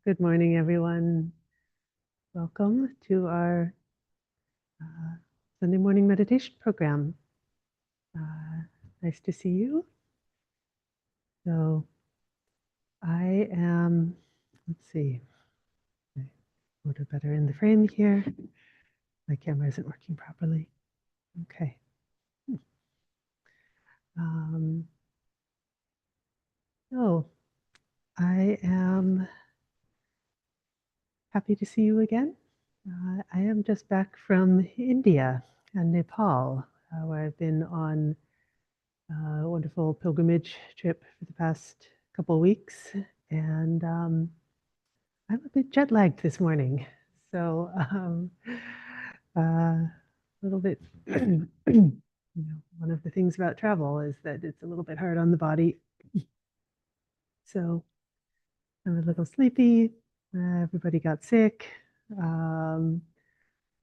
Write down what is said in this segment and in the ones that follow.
Good morning, everyone. Welcome to our Sunday morning meditation program. Nice to see you. So I am, let's see, put it better in the frame here. My camera isn't working properly. Okay. So I am happy to see you again. I am just back from India and Nepal, where I've been on a wonderful pilgrimage trip for the past couple of weeks. And I'm a bit jet lagged this morning. So a little bit, one of the things about travel is that it's a little bit hard on the body. So I'm a little sleepy. Everybody got sick. Um,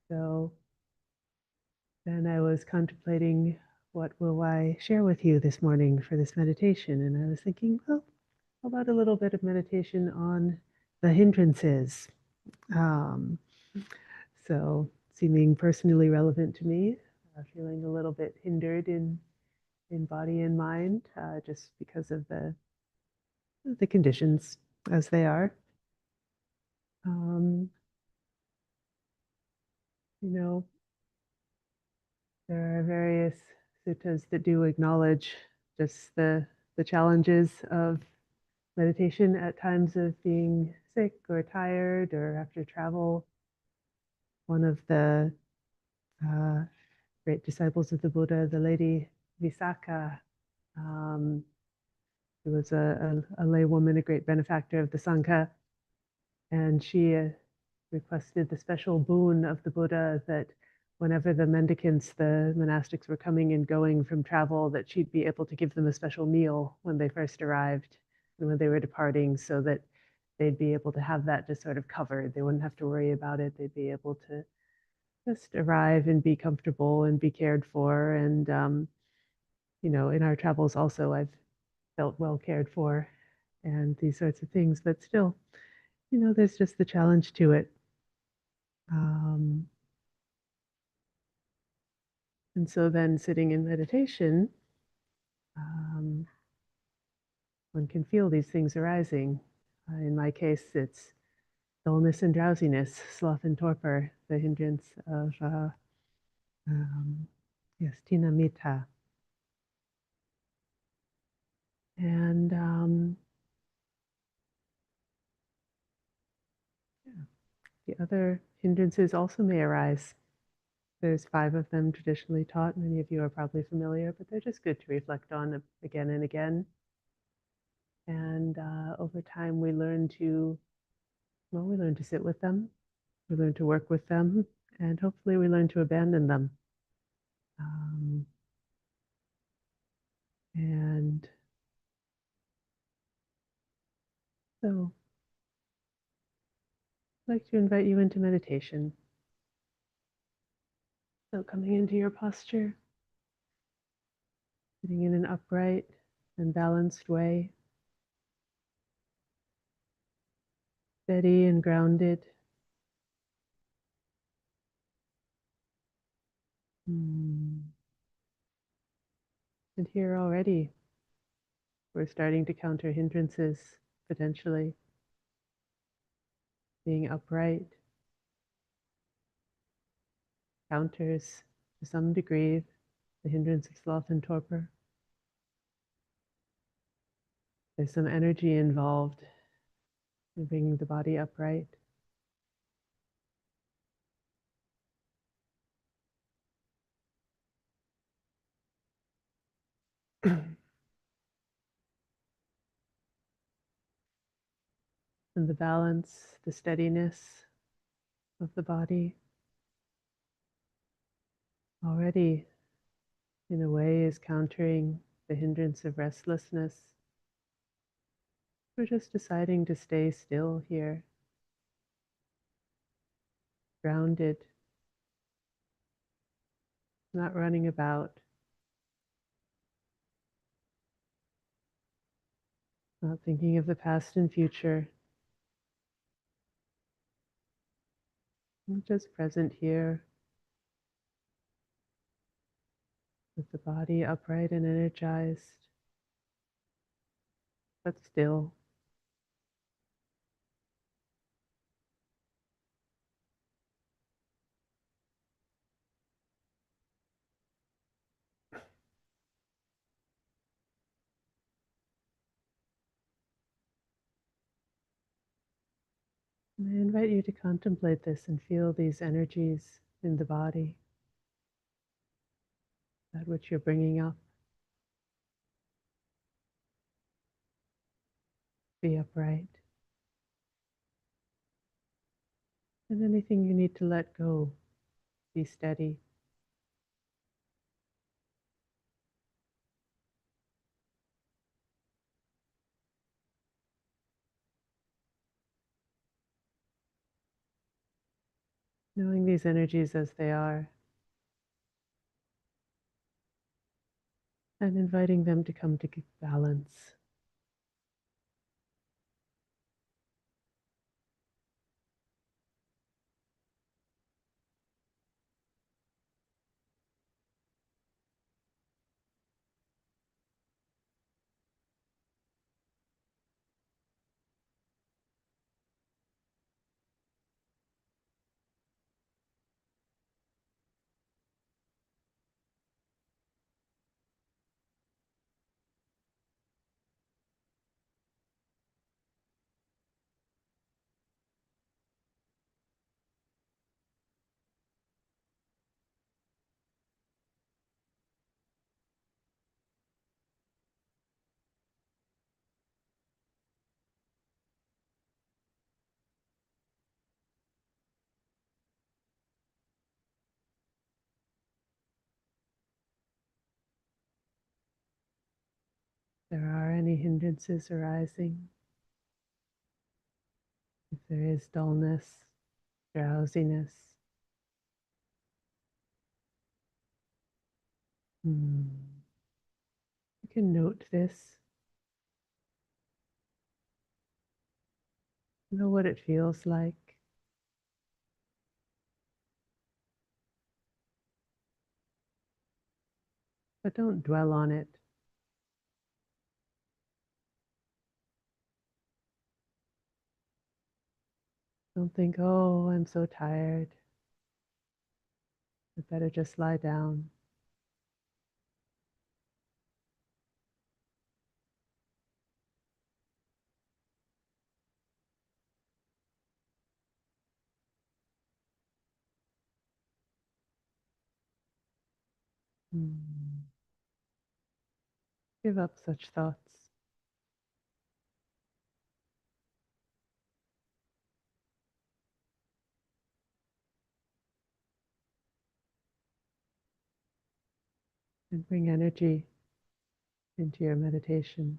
so then I was contemplating what will I share with you this morning for this meditation. And I was thinking, well, how about a little bit of meditation on the hindrances? Um, so seeming personally relevant to me, feeling a little bit hindered in body and mind, just because of the conditions as they are. Um, you know, there are various suttas that do acknowledge just the challenges of meditation at times of being sick or tired or after travel. One of the uh, great disciples of the Buddha, the lady Visakha, um, who was a lay woman, a great benefactor of the Sangha, and she requested the special boon of the Buddha that whenever the mendicants, the monastics were coming and going from travel, that she'd be able to give them a special meal when they first arrived and when they were departing, so that they'd be able to have that just sort of covered. They wouldn't have to worry about it. They'd be able to just arrive and be comfortable and be cared for. And, in our travels also, I've felt well cared for and these sorts of things, but still, there's just the challenge to it. And so then sitting in meditation, um, one can feel these things arising. In my case, it's dullness and drowsiness, sloth and torpor, the hindrance of, yes, tina mita. And yeah, the other hindrances also may arise. There's 5 of them traditionally taught. Many of you are probably familiar, but they're just good to reflect on again and again. And over time, we learn to sit with them, we learn to work with them, and hopefully we learn to abandon them. Um, and so I'd like to invite you into meditation. So coming into your posture, sitting in an upright and balanced way, steady and grounded. And here already, we're starting to counter hindrances, potentially. Being upright counters, to some degree, the hindrance of sloth and torpor. There's some energy involved in bringing the body upright. And the balance, the steadiness of the body already, in a way, is countering the hindrance of restlessness. We're just deciding to stay still here, grounded, not running about, not thinking of the past and future, I'm just present here with the body upright and energized, but still. And I invite you to contemplate this and feel these energies in the body, that which you're bringing up. Be upright. And anything you need to let go, be steady. Knowing these energies as they are and inviting them to come to balance. If there are any hindrances arising, if there is dullness, drowsiness, you can note this, know what it feels like. But don't dwell on it. Don't think, oh, I'm so tired. I better just lie down. Give up such thoughts and bring energy into your meditation.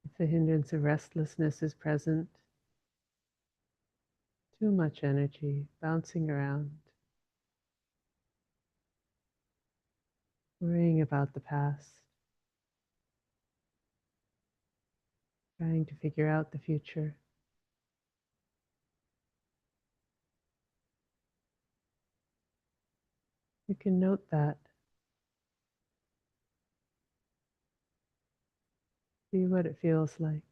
If the hindrance of restlessness is present, too much energy bouncing around, worrying about the past, trying to figure out the future. You can note that. See what it feels like.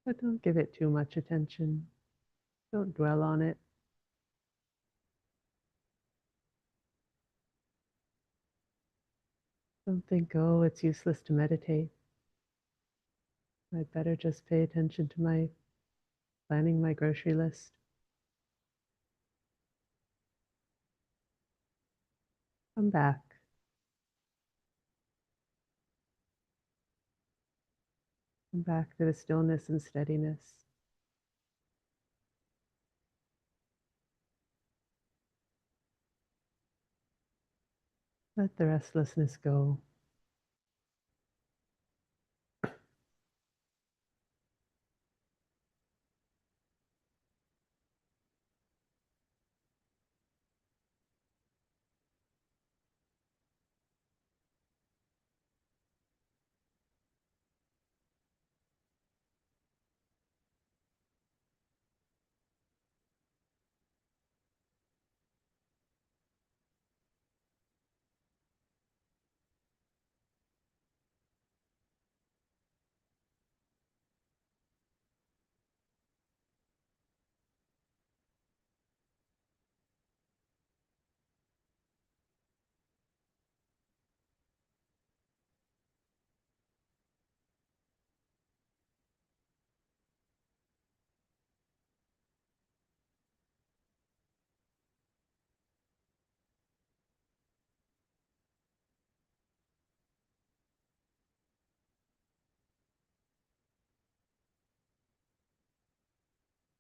But don't give it too much attention. Don't dwell on it. Don't think, oh, it's useless to meditate. I'd better just pay attention to my planning my grocery list. Come back. Come back to the stillness and steadiness. Let the restlessness go.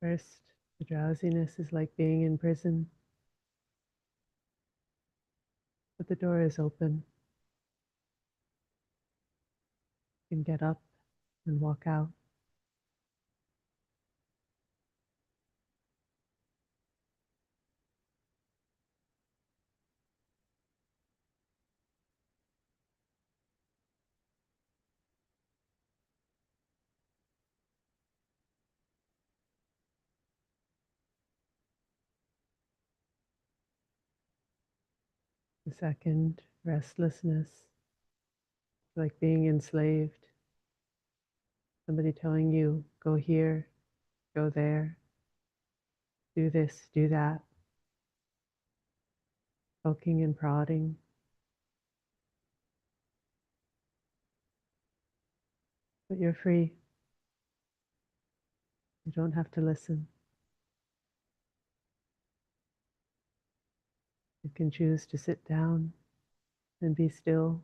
First, the drowsiness is like being in prison, but the door is open. You can get up and walk out. The second, restlessness, like being enslaved. Somebody telling you, go here, go there, do this, do that, poking and prodding. But you're free. You don't have to listen. You can choose to sit down and be still.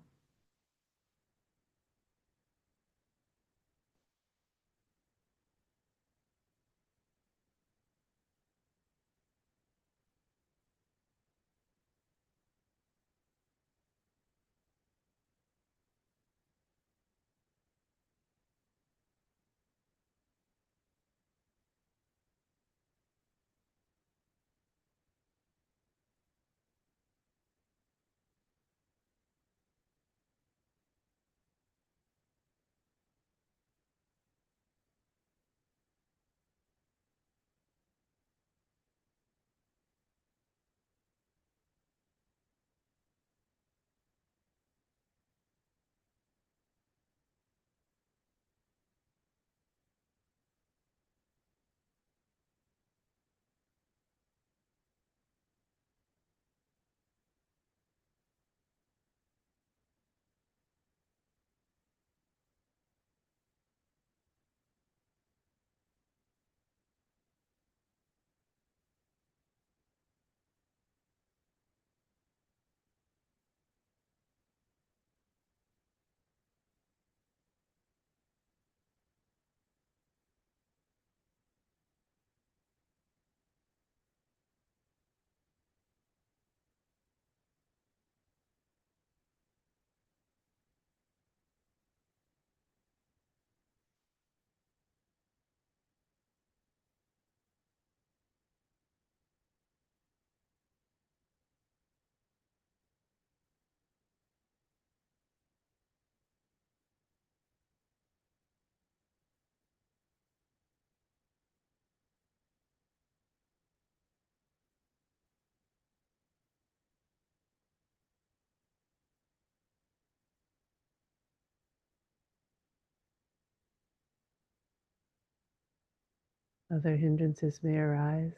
Other hindrances may arise,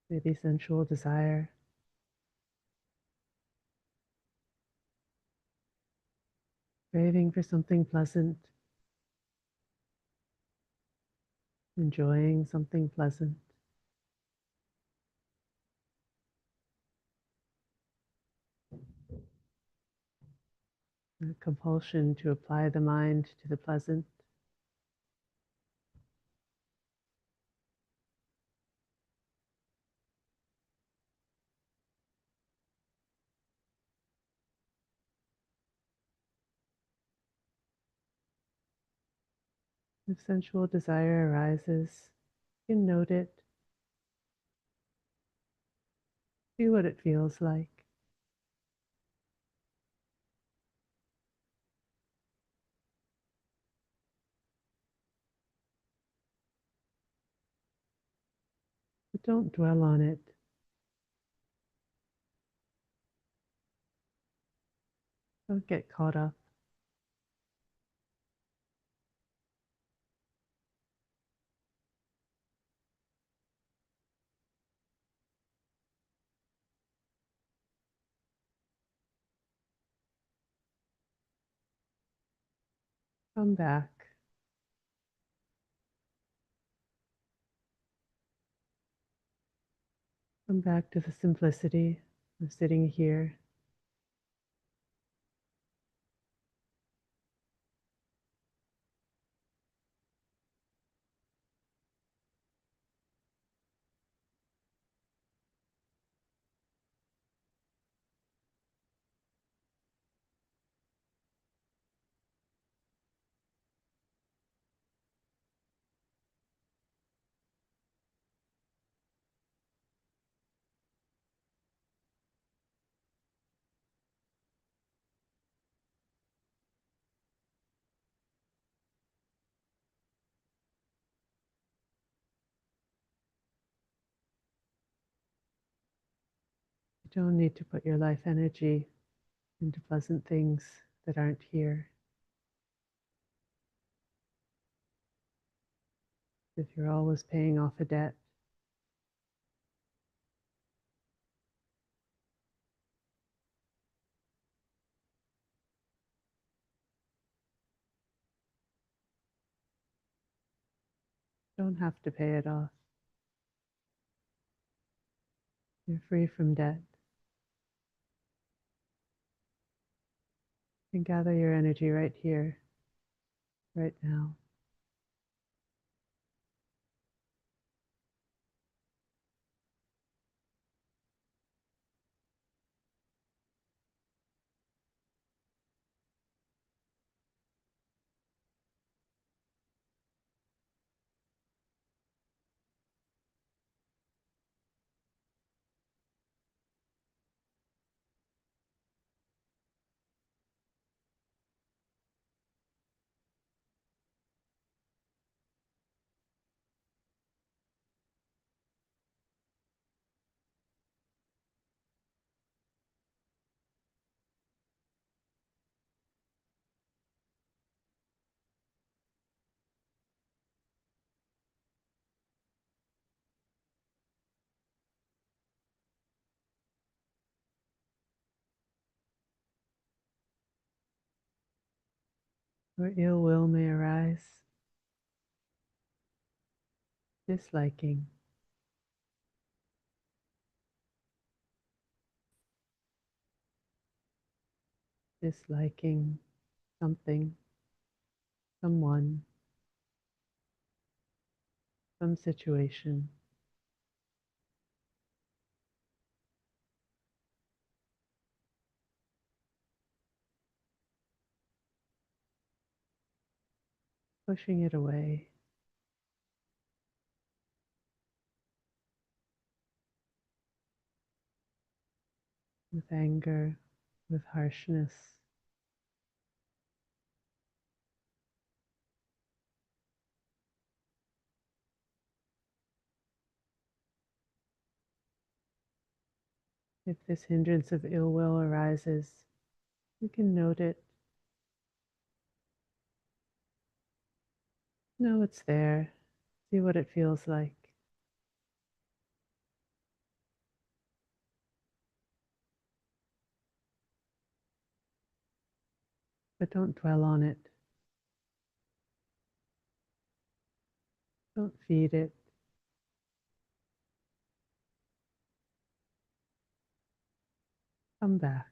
maybe sensual desire, craving for something pleasant, enjoying something pleasant. A compulsion to apply the mind to the pleasant. If sensual desire arises, you can note it, see what it feels like. But don't dwell on it. Don't get caught up. Come back. Come back to the simplicity of sitting here. You don't need to put your life energy into pleasant things that aren't here. If you're always paying off a debt, you don't have to pay it off. You're free from debt. And gather your energy right here, right now. Or ill will may arise, disliking, disliking something, someone, some situation. Pushing it away. With anger, with harshness. If this hindrance of ill will arises, you can note it. Know it's there. See what it feels like. but don't dwell on it. Don't feed it. Come back.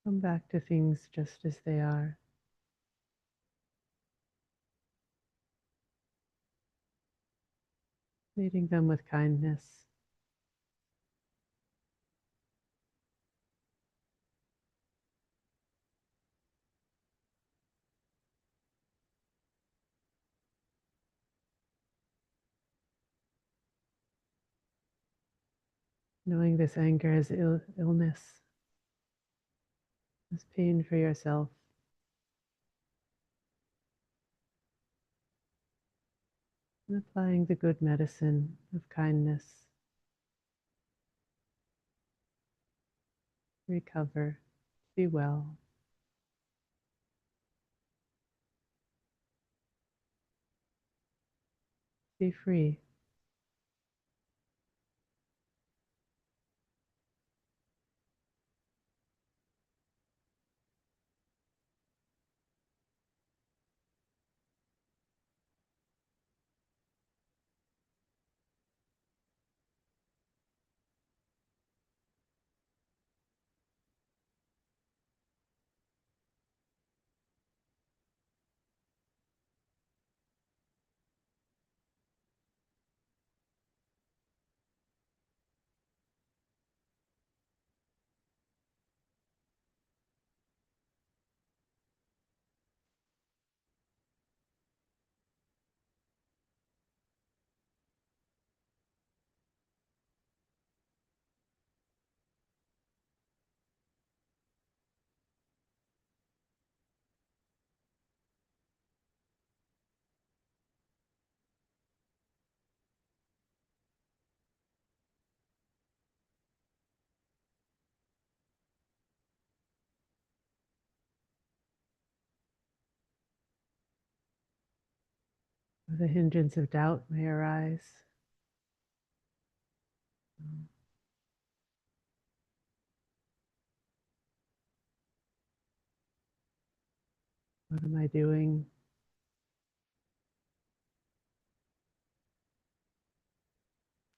Come back to things just as they are. Meeting them with kindness. Knowing this anger is illness, is pain for yourself. And applying the good medicine of kindness. Recover. Be well. Be free. The hindrance of doubt may arise. What am I doing?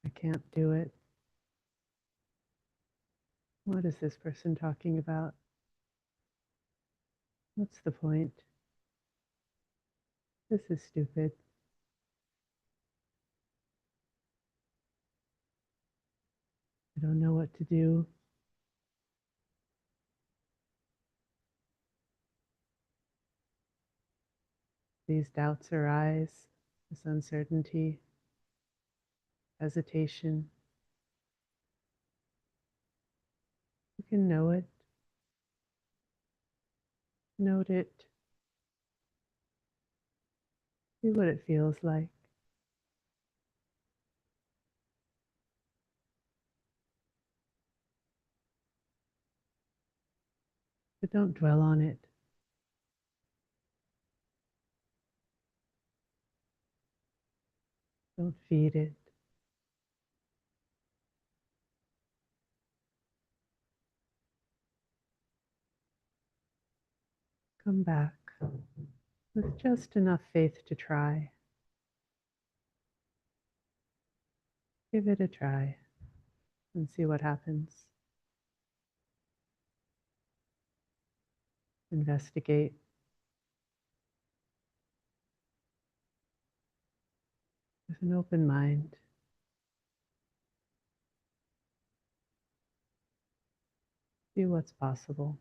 I can't do it. What is this person talking about? What's the point? This is stupid. I don't know what to do. These doubts arise, this uncertainty, hesitation. You can know it. Note it. See what it feels like. But don't dwell on it. Don't feed it. Come back with just enough faith to try. Give it a try and see what happens. Investigate. With an open mind. See what's possible.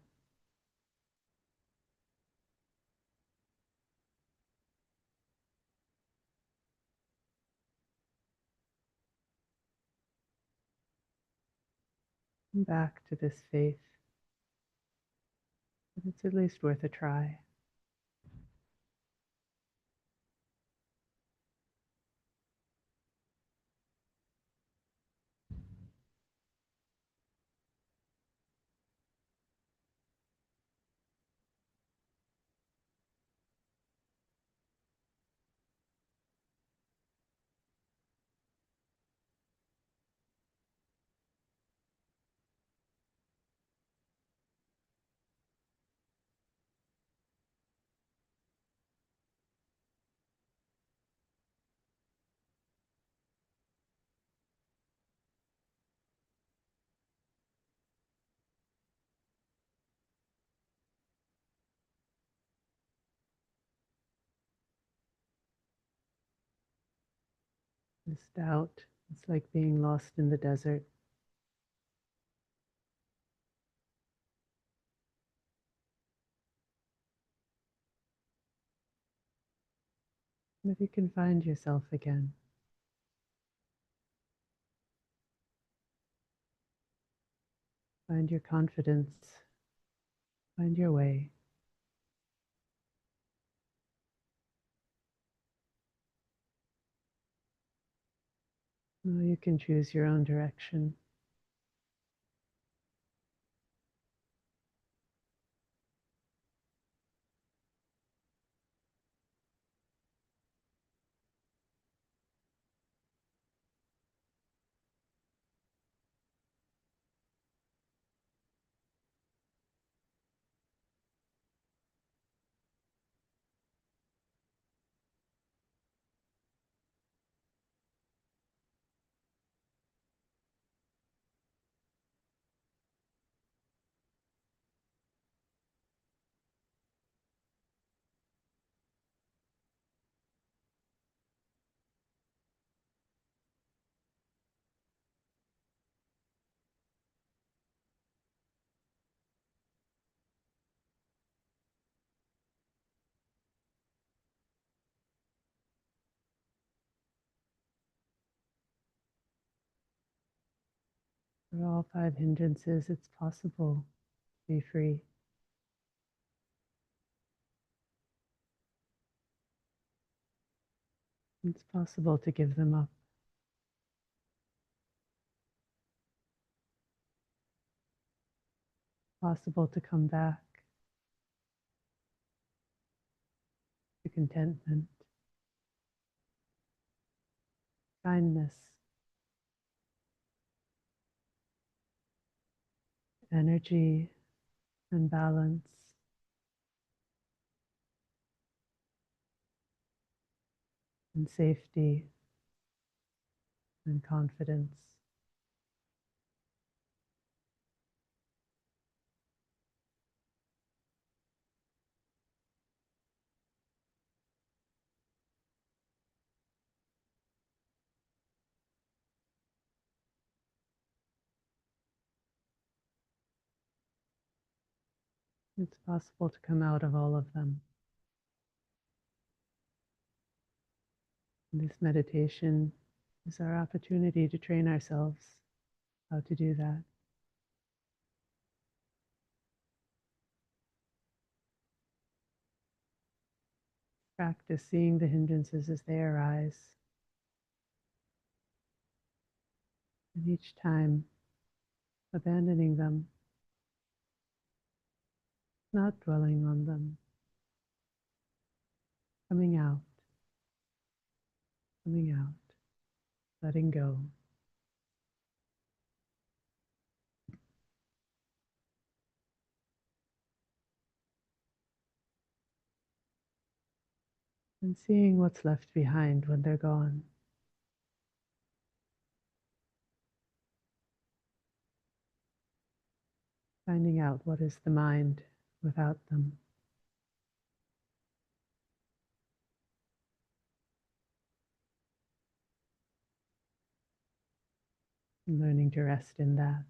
Come back to this faith. But it's at least worth a try. This doubt, it's like being lost in the desert. If you can find yourself again, find your confidence, find your way. Now you can choose your own direction. For all five hindrances, it's possible to be free. It's possible to give them up. Possible to come back to contentment, kindness, energy, and balance, and safety, and confidence. It's possible to come out of all of them. And this meditation is our opportunity to train ourselves how to do that. Practice seeing the hindrances as they arise. And each time abandoning them, not dwelling on them, coming out, coming out, letting go. And seeing what's left behind when they're gone. Finding out what is the mind without them. And learning to rest in that.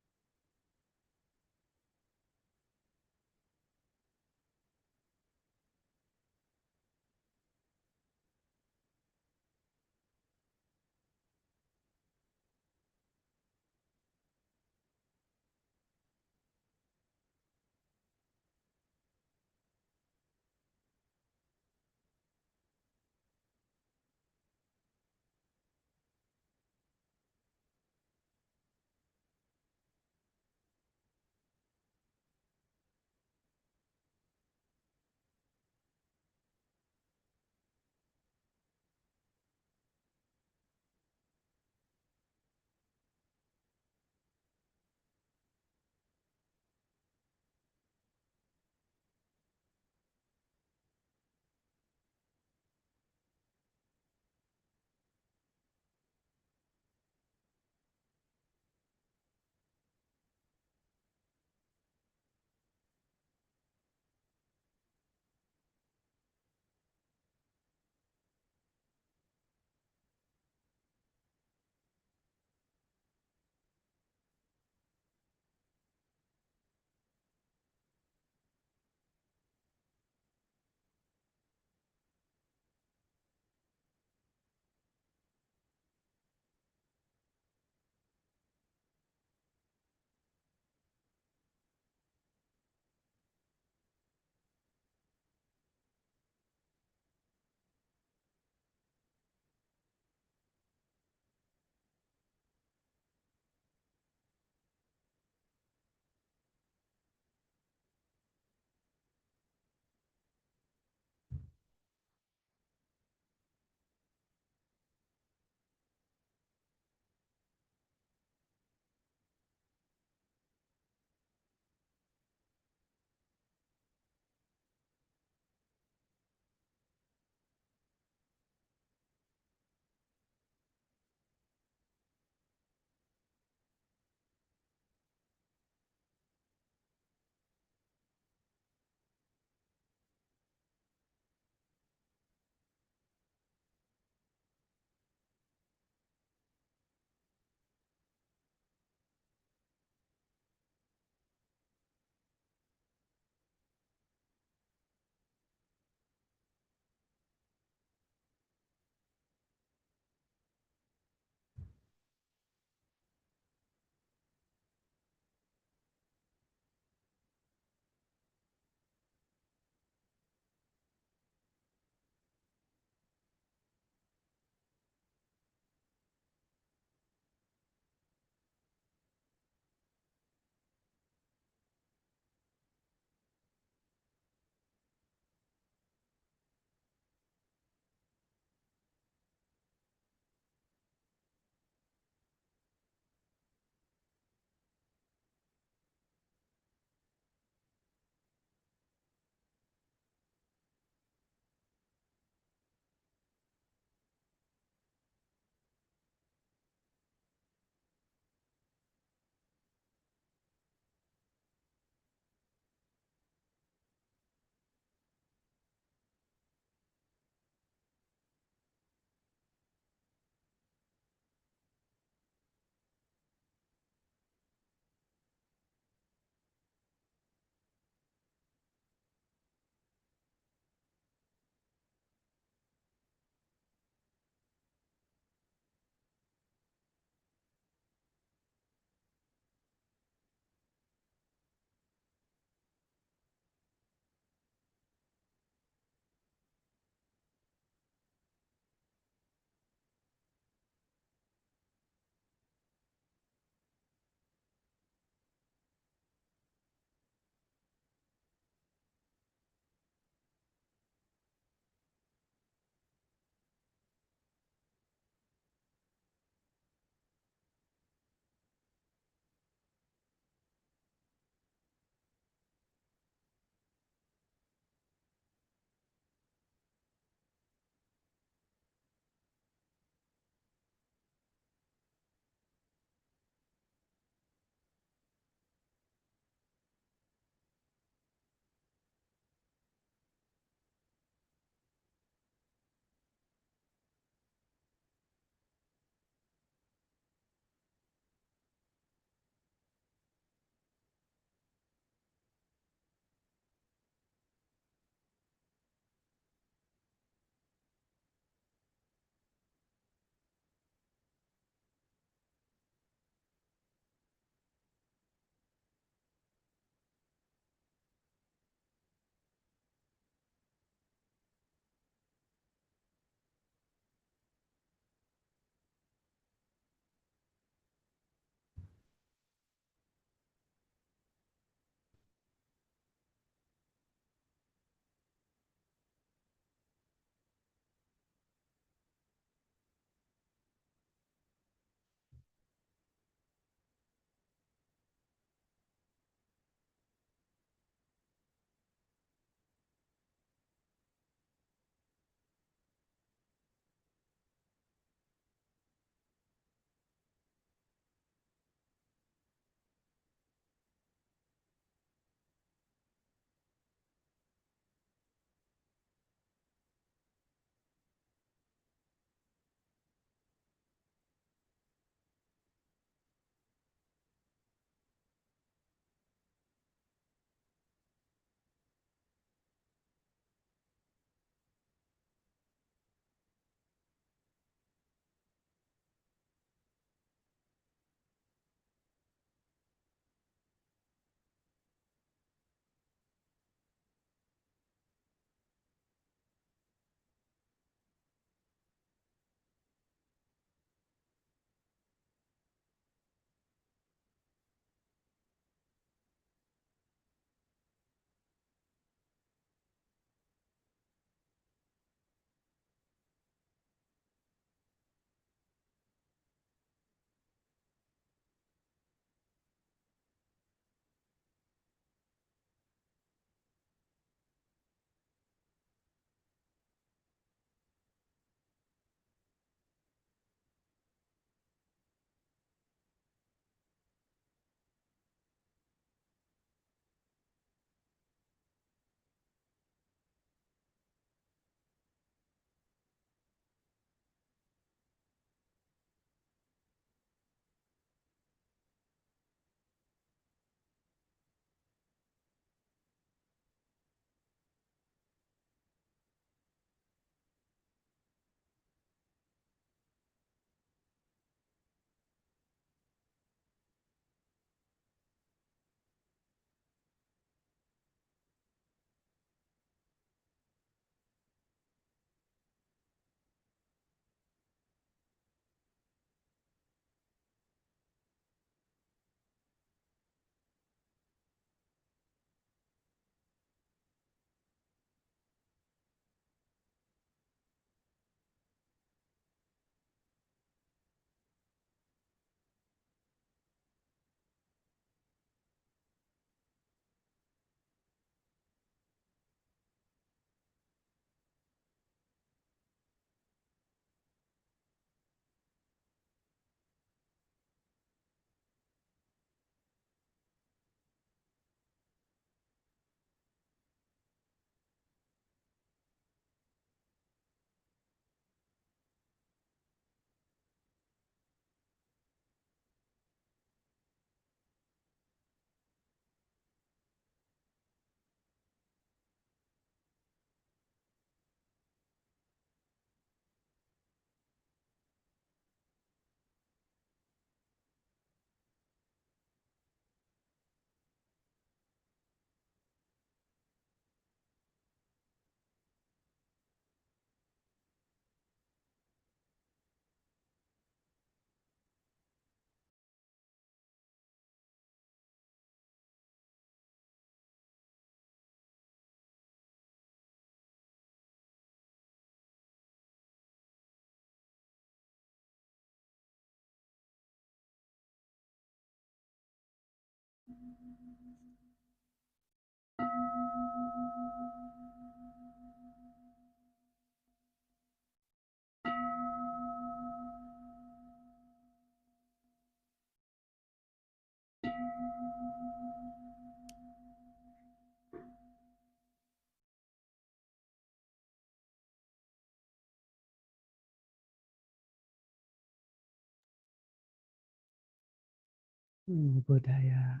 Buddhaya.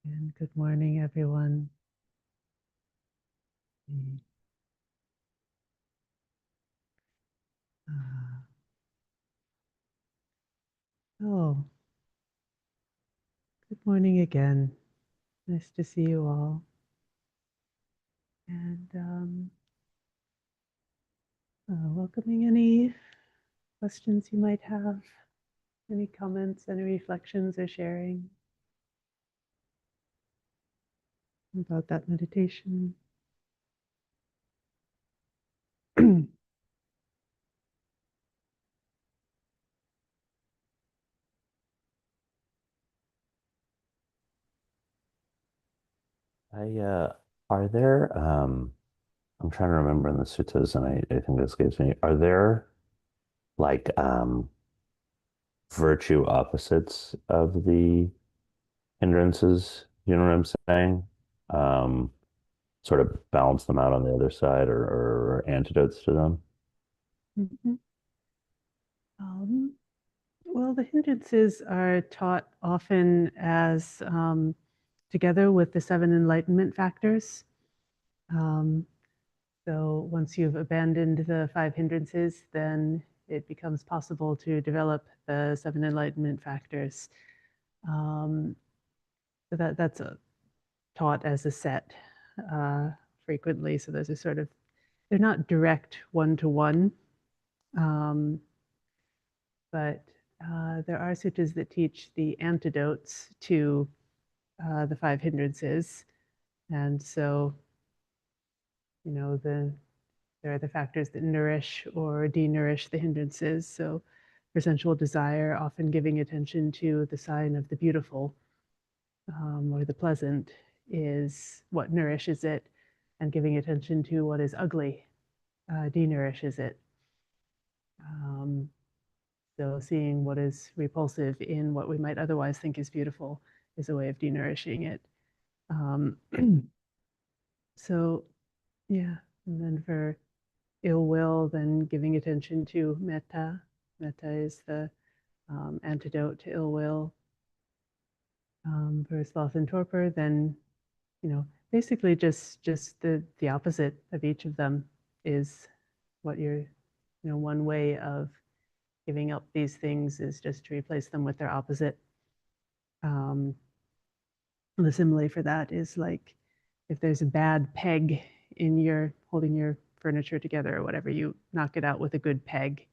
And good morning, everyone. Oh, good morning again. Nice to see you all. And welcoming any questions you might have, any comments, any reflections or sharing about that meditation. Are there, I'm trying to remember in the suttas, and I think this escapes me, are there like virtue opposites of the hindrances? You know what I'm saying? Um, Sort of balance them out on the other side or antidotes to them? Mhm. Well, the hindrances are taught often as together with the seven enlightenment factors. Um, so once you've abandoned the five hindrances, then it becomes possible to develop the seven enlightenment factors. So that's taught as a set frequently. So those are sort of, they're not direct one-to-one, but there are suttas that teach the antidotes to the five hindrances. And so, there are the factors that nourish or denourish the hindrances. So for sensual desire, often giving attention to the sign of the beautiful or the pleasant is what nourishes it, and giving attention to what is ugly denourishes it. So seeing what is repulsive in what we might otherwise think is beautiful is a way of denourishing it. Um, so yeah, and then for ill will, then giving attention to metta. Metta is the antidote to ill will. For sloth and torpor, then basically just the opposite of each of them is what you're, one way of giving up these things is just to replace them with their opposite. Um, the simile for that is like if there's a bad peg in your holding your furniture together or whatever, you knock it out with a good peg.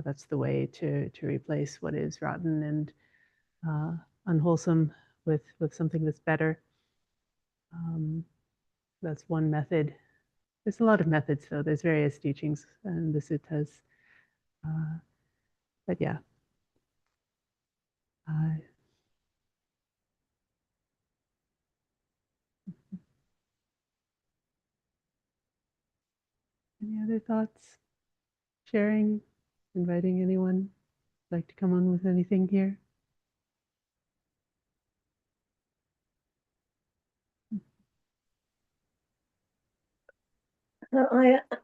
That's the way to replace what is rotten and unwholesome with something that's better. That's one method. There's a lot of methods, though. There's various teachings and the suttas. Uh, but yeah. Uh, any other thoughts? Sharing? Inviting anyone like to come on with anything here?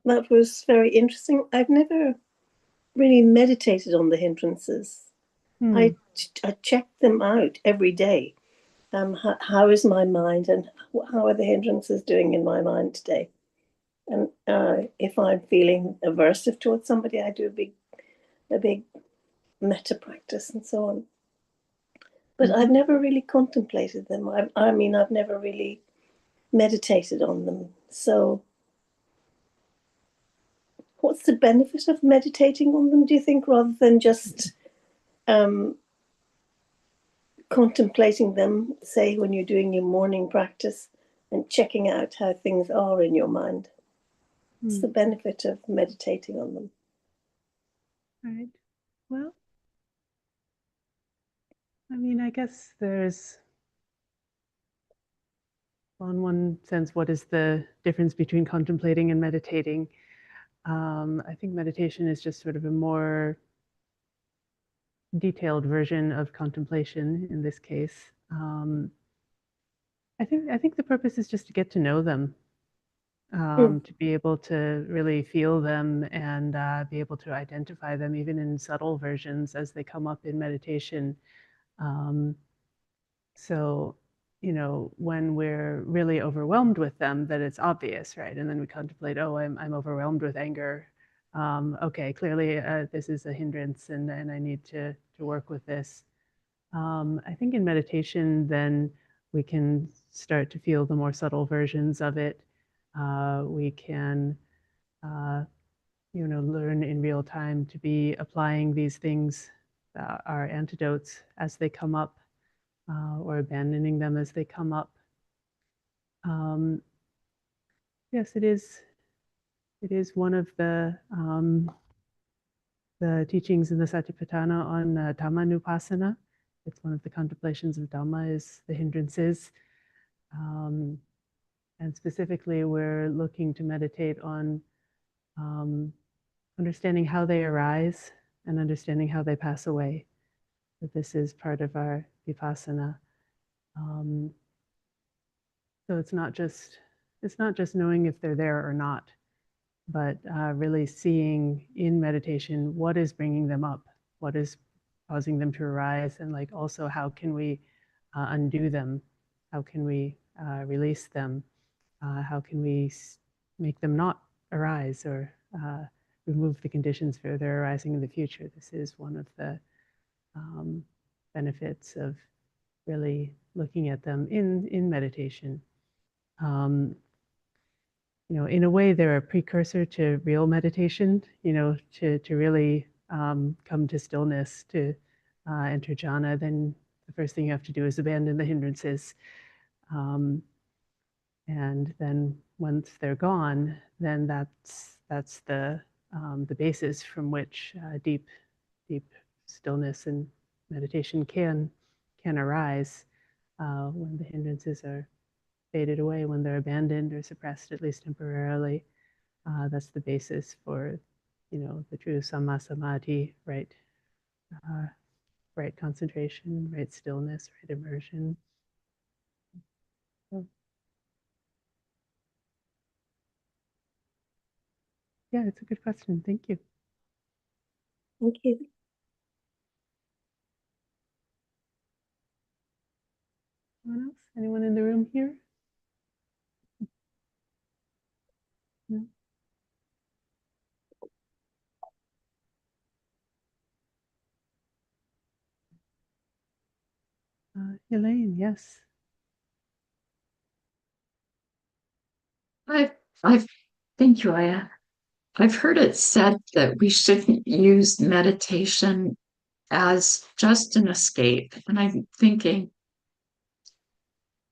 That was very interesting. I've never really meditated on the hindrances. I check them out every day. How is my mind, and how are the hindrances doing in my mind today? And if I'm feeling aversive towards somebody, I do a big metta practice and so on. But I've never really contemplated them. I've never really meditated on them. So what's the benefit of meditating on them, do you think, rather than just contemplating them, say, when you're doing your morning practice and checking out how things are in your mind? What's the benefit of meditating on them? Right. Well, I mean, I guess there's Well, in one sense, what is the difference between contemplating and meditating? I think meditation is just sort of a more detailed version of contemplation in this case. I think the purpose is just to get to know them, to be able to really feel them and be able to identify them, even in subtle versions as they come up in meditation. Um, so, when we're really overwhelmed with them, that it's obvious, right? And then we contemplate, oh, I'm overwhelmed with anger. Okay, clearly this is a hindrance, and I need to work with this. I think in meditation, then we can start to feel the more subtle versions of it. We can, learn in real time to be applying these things, our antidotes, as they come up, or abandoning them as they come up. Yes, it is. It is one of the teachings in the Satipatthana on Dhammanupassana. It's one of the contemplations of Dhamma is the hindrances. And specifically, we're looking to meditate on understanding how they arise and understanding how they pass away. That this is part of our vipassana. So it's not just knowing if they're there or not, but really seeing in meditation what is bringing them up, what is causing them to arise, and like also how can we undo them, how can we release them, how can we make them not arise or remove the conditions for their arising in the future. This is one of the benefits of really looking at them in meditation. In a way, they're a precursor to real meditation, to really come to stillness, to enter jhana. Then the first thing you have to do is abandon the hindrances. And then once they're gone, then that's the basis from which deep stillness and meditation can arise when the hindrances are faded away, when they're abandoned or suppressed, at least temporarily. That's the basis for, the true samma samadhi, right? Right concentration, right stillness, right immersion. So, yeah, it's a good question. Thank you. Thank you. Anyone else? Anyone in the room here? No? Elaine, yes. I've thank you, Aya. I've heard it said that we shouldn't use meditation as just an escape. And I'm thinking,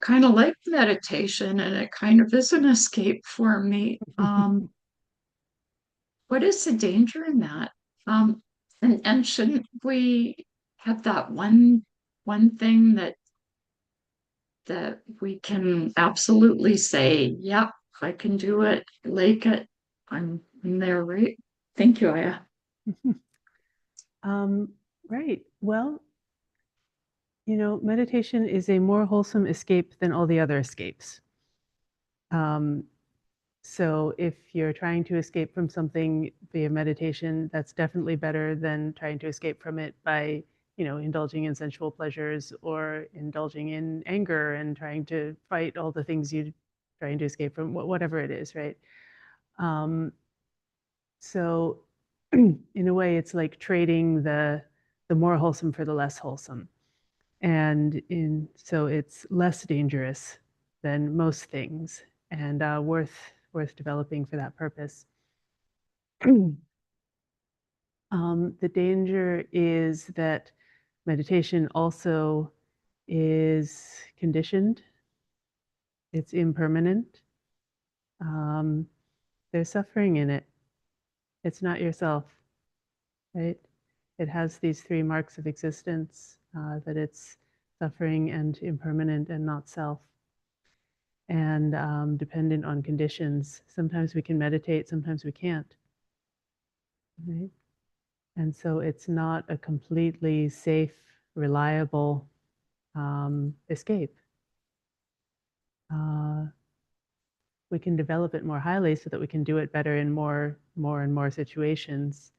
kind of like meditation, and it kind of is an escape for me. What is the danger in that? And shouldn't we have that one thing that we can absolutely say, yep, I can do it, like it, I'm there, right? Thank you, Aya. Right. Well, meditation is a more wholesome escape than all the other escapes. So if you're trying to escape from something via meditation, that's definitely better than trying to escape from it by, indulging in sensual pleasures or indulging in anger and trying to fight all the things you're trying to escape from, whatever it is, right? So in a way, it's like trading the more wholesome for the less wholesome. And so it's less dangerous than most things and worth developing for that purpose. The danger is that meditation also is conditioned. It's impermanent. There's suffering in it. It's not yourself, right? It has these three marks of existence, that it's suffering and impermanent and not self. and dependent on conditions. Sometimes we can meditate, sometimes we can't. Right? And so it's not a completely safe, reliable escape. We can develop it more highly so that we can do it better in more and more situations.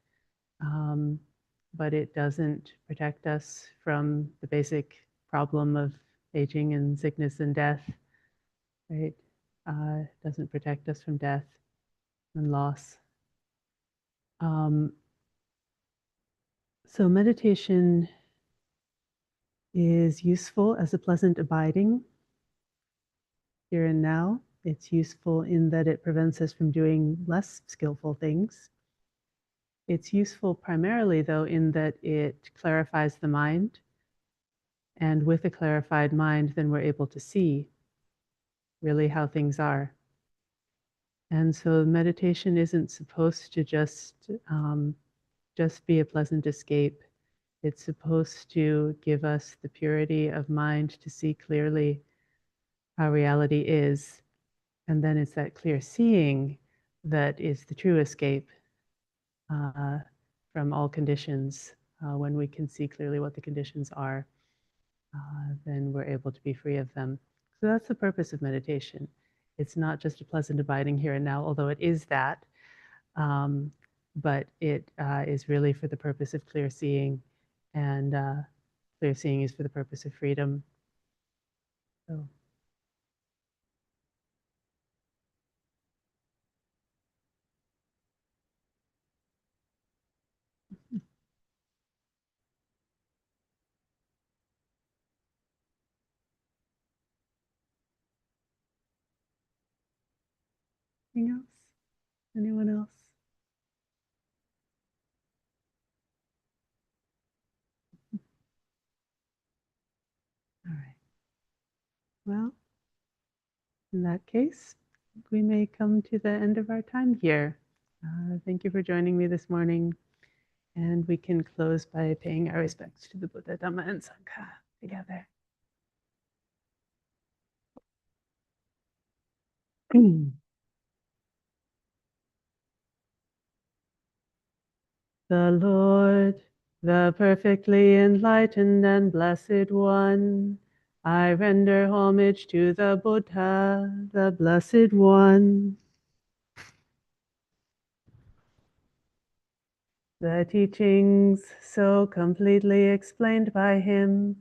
But it doesn't protect us from the basic problem of aging and sickness and death, right? It doesn't protect us from death and loss. So meditation is useful as a pleasant abiding here and now. It's useful in that it prevents us from doing less skillful things. It's useful primarily, though, in that it clarifies the mind. And with a clarified mind, then we're able to see really how things are. And so meditation isn't supposed to just be a pleasant escape. It's supposed to give us the purity of mind to see clearly how reality is. And then it's that clear seeing that is the true escape from all conditions. When we can see clearly what the conditions are, then we're able to be free of them. So that's the purpose of meditation. It's not just a pleasant abiding here and now, although it is that, but it is really for the purpose of clear seeing, and clear seeing is for the purpose of freedom. So. Anything else? Anyone else? All right. Well, in that case, we may come to the end of our time here. Thank you for joining me this morning. And we can close by paying our respects to the Buddha, Dhamma, and Sangha together. The Lord, the perfectly enlightened and blessed one, I render homage to the Buddha, the blessed one. The teachings so completely explained by him,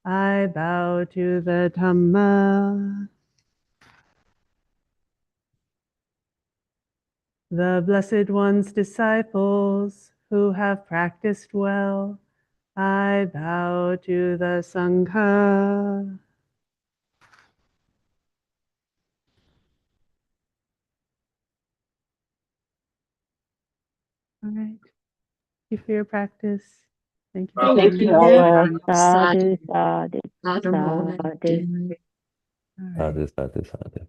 I bow to the Dhamma. The Blessed One's disciples who have practiced well, I bow to the Sangha. All right. Thank you for your practice. Thank you for Thank joining you. us. Sadhu, Sadhu, sadhu, sadhu, sadhu. All right. Sadhu, sadhu, sadhu.